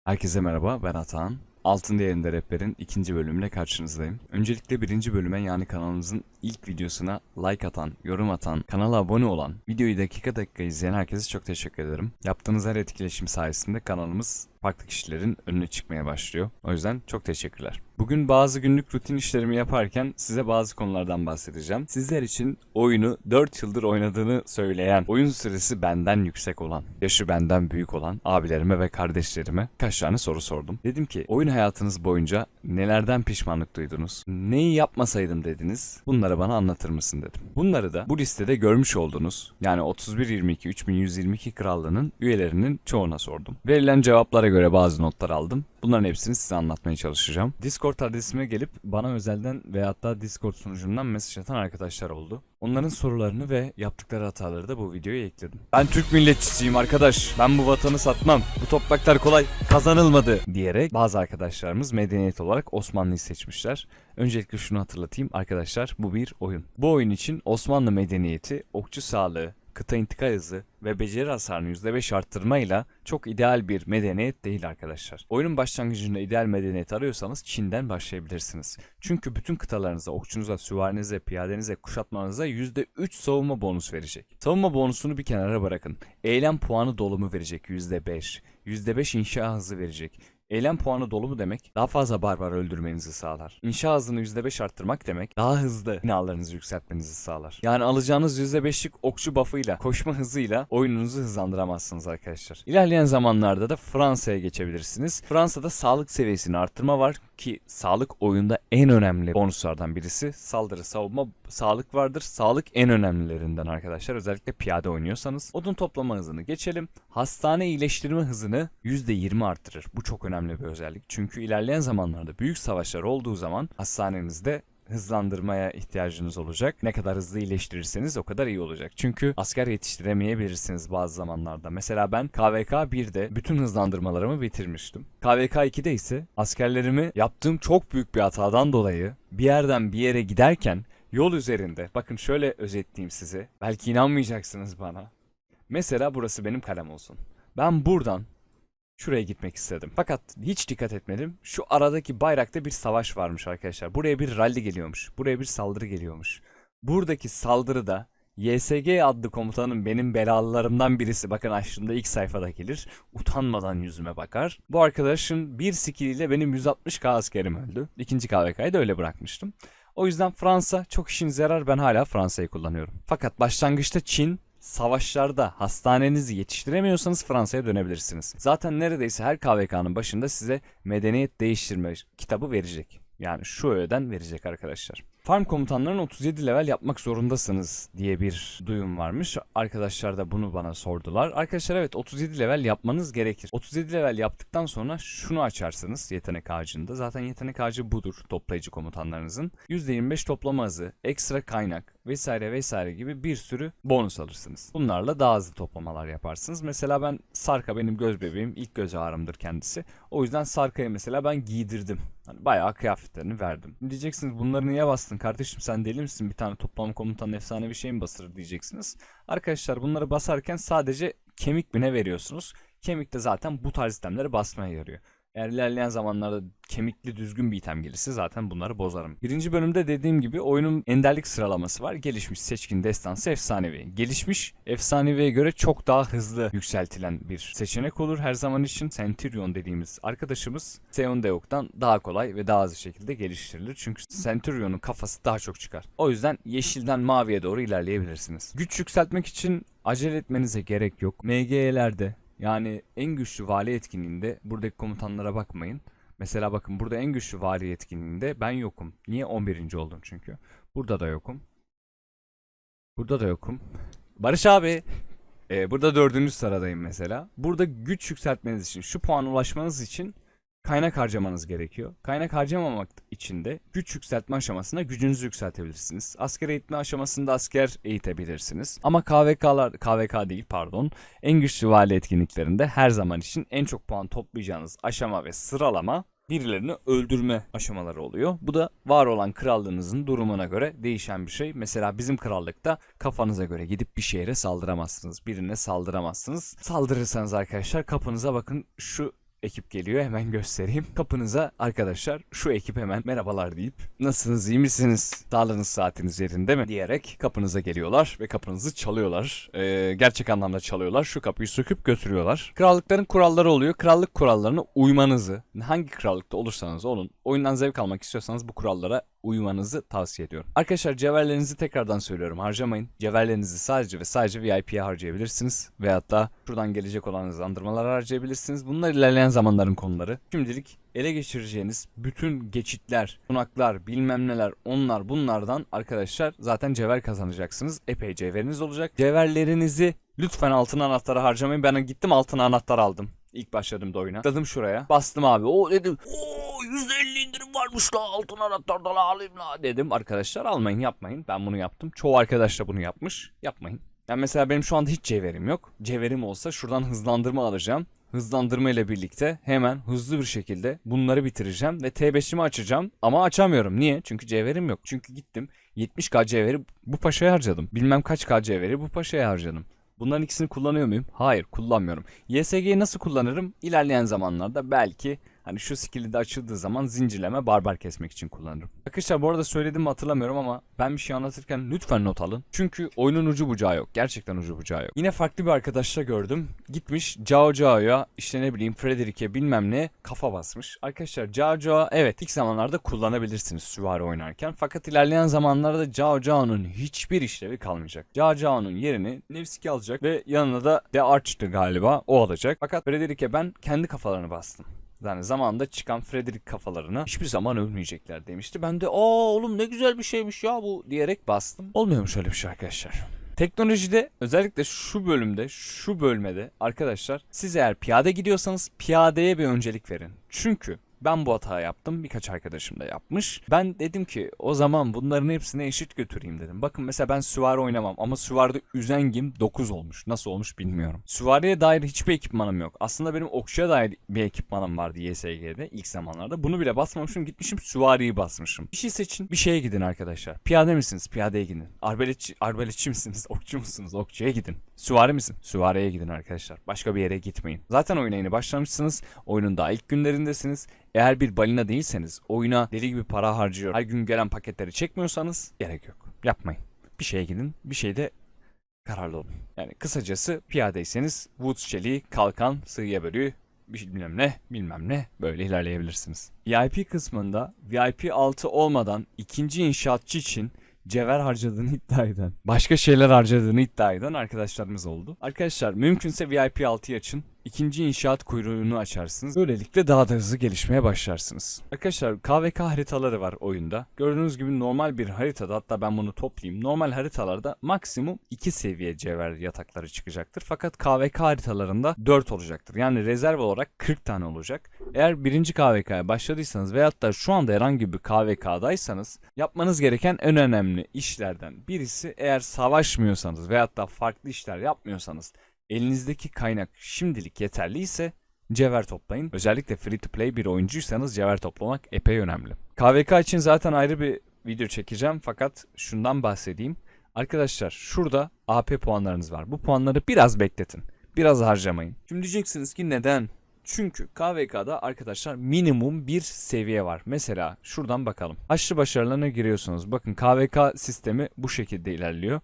Herkese merhaba, ben Atahan. Altın Değerinde Rapper'in ikinci bölümüyle karşınızdayım. Öncelikle birinci bölüme yani kanalımızın ilk videosuna like atan, yorum atan, kanala abone olan, videoyu dakika dakika izleyen herkese çok teşekkür ederim. Yaptığınız her etkileşim sayesinde kanalımız farklı kişilerin önüne çıkmaya başlıyor. O yüzden çok teşekkürler. Bugün bazı günlük rutin işlerimi yaparken size bazı konulardan bahsedeceğim. Sizler için oyunu 4 yıldır oynadığını söyleyen, oyun süresi benden yüksek olan, yaşı benden büyük olan abilerime ve kardeşlerime kaç tane soru sordum. Dedim ki oyun hayatınız boyunca nelerden pişmanlık duydunuz? Neyi yapmasaydım dediniz? Bunları bana anlatır mısın dedim. Bunları da bu listede görmüş olduğunuz yani 3122 3122 krallığının üyelerinin çoğuna sordum. Verilen cevaplara göre bazı notlar aldım. Bunların hepsini size anlatmaya çalışacağım. Discord adresime gelip bana özelden ve hatta Discord sunucumdan mesaj atan arkadaşlar oldu. Onların sorularını ve yaptıkları hataları da bu videoya ekledim. Ben Türk milletçisiyim arkadaş. Ben bu vatanı satmam. Bu topraklar kolay kazanılmadı diyerek bazı arkadaşlarımız medeniyet olarak Osmanlı'yı seçmişler. Öncelikle şunu hatırlatayım arkadaşlar, bu bir oyun. Bu oyun için Osmanlı medeniyeti okçu sağlığı, kıta intikal hızı ve beceri hasarını %5 arttırmayla çok ideal bir medeniyet değil arkadaşlar. Oyunun başlangıcında ideal medeniyet arıyorsanız Çin'den başlayabilirsiniz. Çünkü bütün kıtalarınıza, okçunuza, süvarinize, piyadenize, kuşatmanıza %3 savunma bonus verecek. Savunma bonusunu bir kenara bırakın. Eylem puanı dolumu verecek %5. %5 inşa hızı verecek. Eylem puanı dolu mu demek daha fazla barbar öldürmenizi sağlar. İnşa hızını %5 arttırmak demek daha hızlı binalarınızı yükseltmenizi sağlar. Yani alacağınız %5'lik okçu buff'ıyla, koşma hızıyla oyununuzu hızlandıramazsınız arkadaşlar. İlerleyen zamanlarda da Fransa'ya geçebilirsiniz. Fransa'da sağlık seviyesini arttırma var ki sağlık oyunda en önemli bonuslardan birisi. Saldırı, savunma, sağlık vardır. Sağlık en önemlilerinden arkadaşlar. Özellikle piyade oynuyorsanız. Odun toplama hızını geçelim. Hastane iyileştirme hızını %20 arttırır. Bu çok önemli bir özellik. Çünkü ilerleyen zamanlarda büyük savaşlar olduğu zaman hastanenizde hızlandırmaya ihtiyacınız olacak. Ne kadar hızlı iyileştirirseniz o kadar iyi olacak. Çünkü asker yetiştiremeyebilirsiniz bazı zamanlarda. Mesela ben KVK 1'de bütün hızlandırmalarımı bitirmiştim. KVK 2'de ise askerlerimi yaptığım çok büyük bir hatadan dolayı bir yerden bir yere giderken yol üzerinde, bakın şöyle özetleyeyim size. Belki inanmayacaksınız bana. Mesela burası benim kalem olsun. Ben buradan şuraya gitmek istedim. Fakat hiç dikkat etmedim. Şu aradaki bayrakta bir savaş varmış arkadaşlar. Buraya bir rally geliyormuş. Buraya bir saldırı geliyormuş. Buradaki saldırıda YSG adlı komutanın benim belalılarımdan birisi. Bakın açtığımda ilk sayfada gelir. Utanmadan yüzüme bakar. Bu arkadaşın bir skilliyle benim 160k askerim öldü. İkinci KVK'yı da öyle bırakmıştım. O yüzden Fransa çok işinize yarar. Ben hala Fransa'yı kullanıyorum. Fakat başlangıçta Çin, savaşlarda hastanenizi yetiştiremiyorsanız Fransa'ya dönebilirsiniz. Zaten neredeyse her KVK'nın başında size medeniyet değiştirme kitabı verecek. Yani şu öğeden verecek arkadaşlar. Farm komutanlarını 37 level yapmak zorundasınız diye bir duyum varmış. Arkadaşlar da bunu bana sordular. Arkadaşlar evet 37 level yapmanız gerekir. 37 level yaptıktan sonra şunu açarsınız yetenek ağacında. Zaten yetenek ağacı budur toplayıcı komutanlarınızın. %25 toplama hızı, ekstra kaynak vesaire vesaire gibi bir sürü bonus alırsınız. Bunlarla daha hızlı toplamalar yaparsınız. Mesela ben Sarka benim göz bebeğim, ilk göz ağrımdır kendisi. O yüzden Sarka'ya mesela ben giydirdim. Hani bayağı kıyafetlerini verdim. Diyeceksiniz bunları niye bastın kardeşim, sen deli misin, bir tane toplam komutan efsane bir şey mi basırır diyeceksiniz. Arkadaşlar bunları basarken sadece kemik bine veriyorsunuz. Kemik de zaten bu tarz itemleri basmaya yarıyor. Eğer ilerleyen zamanlarda kemikli düzgün bir item gelirse zaten bunları bozarım. Birinci bölümde dediğim gibi oyunun enderlik sıralaması var. Gelişmiş, seçkin, destansı, efsanevi. Gelişmiş, efsaneviye göre çok daha hızlı yükseltilen bir seçenek olur her zaman için. Centurion dediğimiz arkadaşımız Seondeok'tan daha kolay ve daha hızlı şekilde geliştirilir. Çünkü Centurion'un kafası daha çok çıkar. O yüzden yeşilden maviye doğru ilerleyebilirsiniz. Güç yükseltmek için acele etmenize gerek yok. MG'lerde yani en güçlü vali etkinliğinde buradaki komutanlara bakmayın. Mesela bakın burada en güçlü vali etkinliğinde ben yokum. Niye? 11. oldum çünkü. Burada da yokum. Burada da yokum. Barış abi. Burada 4. sıradayım mesela. Burada güç yükseltmeniz için, şu puana ulaşmanız için kaynak harcamanız gerekiyor. Kaynak harcamamak için de güç yükseltme aşamasında gücünüzü yükseltebilirsiniz. Asker eğitme aşamasında asker eğitebilirsiniz. Ama KVK değil pardon. En güçlü vali etkinliklerinde her zaman için en çok puan toplayacağınız aşama ve sıralama birilerini öldürme aşamaları oluyor. Bu da var olan krallığınızın durumuna göre değişen bir şey. Mesela bizim krallıkta kafanıza göre gidip bir şehre saldıramazsınız. Birine saldıramazsınız. Saldırırsanız arkadaşlar kapınıza bakın şu ekip geliyor, hemen göstereyim. Kapınıza arkadaşlar şu ekip hemen merhabalar deyip nasılsınız, iyi misiniz, sağlığınız saatiniz yerinde mi diyerek kapınıza geliyorlar ve kapınızı çalıyorlar. Gerçek anlamda çalıyorlar. Şu kapıyı söküp götürüyorlar. Krallıkların kuralları oluyor. Krallık kurallarına uymanızı, hangi krallıkta olursanız olun, oyundan zevk almak istiyorsanız bu kurallara uymanızı tavsiye ediyorum. Arkadaşlar cevherlerinizi tekrardan söylüyorum, harcamayın. Cevherlerinizi sadece ve sadece VIP'ye harcayabilirsiniz. Veyahut da şuradan gelecek olan hızlandırmalara harcayabilirsiniz. Bunlar ilerleyen zamanların konuları. Şimdilik ele geçireceğiniz bütün geçitler, sunaklar, bilmem neler, onlar bunlardan arkadaşlar zaten cevher kazanacaksınız. Epey cevheriniz olacak. Cevherlerinizi lütfen altın anahtara harcamayın. Ben gittim altın anahtar aldım. İlk başladığımda oyuna. Tıkladım şuraya. Bastım abi. O dedim. Oo %50 indirim varmış la, altın anahtardan alayım la dedim. Arkadaşlar almayın, yapmayın. Ben bunu yaptım. Çoğu arkadaş da bunu yapmış. Yapmayın. Yani mesela benim şu anda hiç cevherim yok. Cevherim olsa şuradan hızlandırma alacağım. Hızlandırma ile birlikte hemen hızlı bir şekilde bunları bitireceğim ve T5'imi açacağım. Ama açamıyorum. Niye? Çünkü cevherim yok. Çünkü gittim 70k cevheri bu paşaya harcadım. Bilmem kaç k cevheri bu paşaya harcadım. Bunların ikisini kullanıyor muyum? Hayır, kullanmıyorum. YSG'yi nasıl kullanırım? İlerleyen zamanlarda belki hani şu skill'i de açıldığı zaman zincirleme barbar kesmek için kullanırım. Arkadaşlar bu arada söyledim mi hatırlamıyorum ama ben bir şey anlatırken lütfen not alın. Çünkü oyunun ucu bucağı yok. Gerçekten ucu bucağı yok. Yine farklı bir arkadaşla gördüm. Gitmiş Cao Cao'ya işte ne bileyim Frederick'e bilmem ne kafa basmış. Arkadaşlar Cao Cao evet ilk zamanlarda kullanabilirsiniz süvari oynarken. Fakat ilerleyen zamanlarda Cao Cao'nun hiçbir işlevi kalmayacak. Cao Cao'nun yerini Nevski alacak ve yanına da The Arch'tı galiba o alacak. Fakat Frederick'e ben kendi kafalarını bastım. Yani zamanında çıkan Frederick kafalarına hiçbir zaman ölmeyecekler demişti. Ben de oğlum ne güzel bir şeymiş ya bu diyerek bastım. Olmuyormuş öyle bir şey arkadaşlar. Teknolojide özellikle şu bölümde, şu bölmede arkadaşlar siz eğer piyade gidiyorsanız piyadeye bir öncelik verin. Çünkü ben bu hatayı yaptım. Birkaç arkadaşım da yapmış. Ben dedim ki o zaman bunların hepsini eşit götüreyim dedim. Bakın mesela ben süvari oynamam ama süvaride üzengim 9 olmuş. Nasıl olmuş bilmiyorum. Süvariye dair hiçbir ekipmanım yok. Aslında benim okçuya dair bir ekipmanım vardı YSG'de ilk zamanlarda. Bunu bile basmamışım, gitmişim süvariyi basmışım. Bir şey seçin, bir şeye gidin arkadaşlar. Piyade misiniz? Piyadeye gidin. Arbaletçi misiniz? Okçu musunuz? Okçuya gidin. Süvari misin? Süvariye gidin arkadaşlar. Başka bir yere gitmeyin. Zaten oyuna yeni başlamışsınız. Oyunun daha ilk günlerindesiniz. Eğer bir balina değilseniz, oyuna deli gibi para harcıyor, her gün gelen paketleri çekmiyorsanız gerek yok. Yapmayın. Bir şeye gidin, bir şeyde kararlı olun. Yani kısacası piyadeyseniz Woods çeliği, kalkan, sığıya bölüğü, bilmem ne böyle ilerleyebilirsiniz. VIP kısmında VIP 6 olmadan ikinci inşaatçı için cevher harcadığını iddia eden, başka şeyler harcadığını iddia eden arkadaşlarımız oldu. Arkadaşlar mümkünse VIP 6'yı açın. İkinci inşaat kuyruğunu açarsınız. Böylelikle daha da hızlı gelişmeye başlarsınız. Arkadaşlar KVK haritaları var oyunda. Gördüğünüz gibi normal bir haritada, hatta ben bunu toplayayım. Normal haritalarda maksimum 2 seviye cevher yatakları çıkacaktır. Fakat KVK haritalarında 4 olacaktır. Yani rezerv olarak 40 tane olacak. Eğer birinci KVK'ya başladıysanız veyahut da şu anda herhangi bir KVK'daysanız yapmanız gereken en önemli işlerden birisi, eğer savaşmıyorsanız veyahut da farklı işler yapmıyorsanız, elinizdeki kaynak şimdilik yeterliyse cevher toplayın. Özellikle free to play bir oyuncuysanız cevher toplamak epey önemli. KVK için zaten ayrı bir video çekeceğim fakat şundan bahsedeyim. Arkadaşlar şurada AP puanlarınız var. Bu puanları biraz bekletin. Biraz harcamayın. Şimdi diyeceksiniz ki neden? Çünkü KVK'da arkadaşlar minimum bir seviye var. Mesela şuradan bakalım. Haçlı başarılarına giriyorsunuz. Bakın KVK sistemi bu şekilde ilerliyor.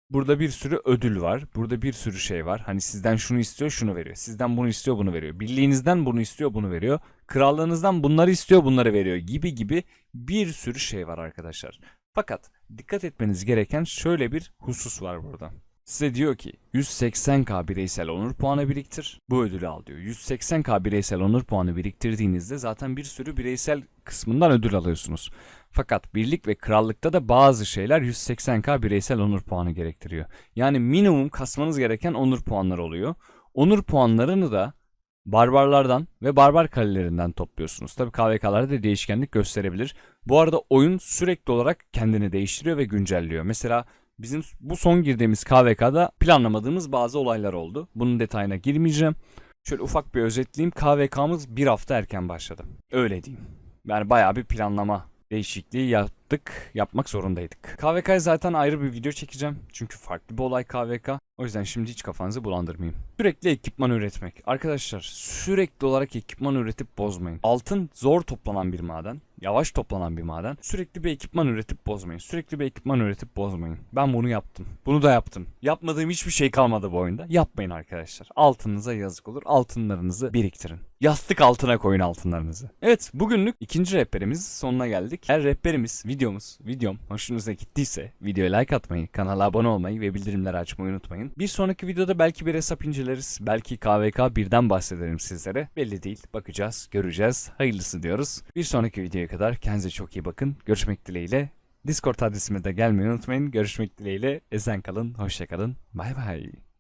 Burada bir sürü ödül var. Burada bir sürü şey var. Hani sizden şunu istiyor, şunu veriyor. Sizden bunu istiyor, bunu veriyor. Birliğinizden bunu istiyor, bunu veriyor. Krallığınızdan bunları istiyor, bunları veriyor gibi bir sürü şey var arkadaşlar. Fakat dikkat etmeniz gereken şöyle bir husus var burada. Size diyor ki 180k bireysel onur puanı biriktir. Bu ödülü al diyor. 180k bireysel onur puanı biriktirdiğinizde zaten bir sürü bireysel kısmından ödül alıyorsunuz. Fakat birlik ve krallıkta da bazı şeyler 180k bireysel onur puanı gerektiriyor. Yani minimum kasmanız gereken onur puanları oluyor. Onur puanlarını da barbarlardan ve barbar kalelerinden topluyorsunuz. Tabii KVK'larda da değişkenlik gösterebilir. Bu arada oyun sürekli olarak kendini değiştiriyor ve güncelliyor. Mesela bizim bu son girdiğimiz KVK'da planlamadığımız bazı olaylar oldu. Bunun detayına girmeyeceğim. Şöyle ufak bir özetleyeyim. KVK'mız bir hafta erken başladı. Öyle diyeyim. Yani bayağı bir planlama değişikliği yapmak zorundaydık. KVK'ya zaten ayrı bir video çekeceğim. Çünkü farklı bir olay KVK. O yüzden şimdi hiç kafanızı bulandırmayayım. Sürekli ekipman üretmek. Arkadaşlar sürekli olarak ekipman üretip bozmayın. Altın zor toplanan bir maden. Yavaş toplanan bir maden. Sürekli bir ekipman üretip bozmayın. Sürekli bir ekipman üretip bozmayın. Ben bunu yaptım. Bunu da yaptım. Yapmadığım hiçbir şey kalmadı bu oyunda. Yapmayın arkadaşlar. Altınıza yazık olur. Altınlarınızı biriktirin. Yastık altına koyun altınlarınızı. Evet, bugünlük ikinci rehberimiz sonuna geldik. Eğer rehberimiz, videom hoşunuza gittiyse videoya like atmayı, kanala abone olmayı ve bildirimleri açmayı unutmayın. Bir sonraki videoda belki bir hesap inceleriz. Belki KVK birden bahsederim sizlere. Belli değil. Bakacağız, göreceğiz. Hayırlısı diyoruz. Bir sonraki videoya kadar kendinize çok iyi bakın. Görüşmek dileğiyle. Discord adresime de gelmeyi unutmayın. Görüşmek dileğiyle. Esen kalın, hoşça kalın. Bay bay.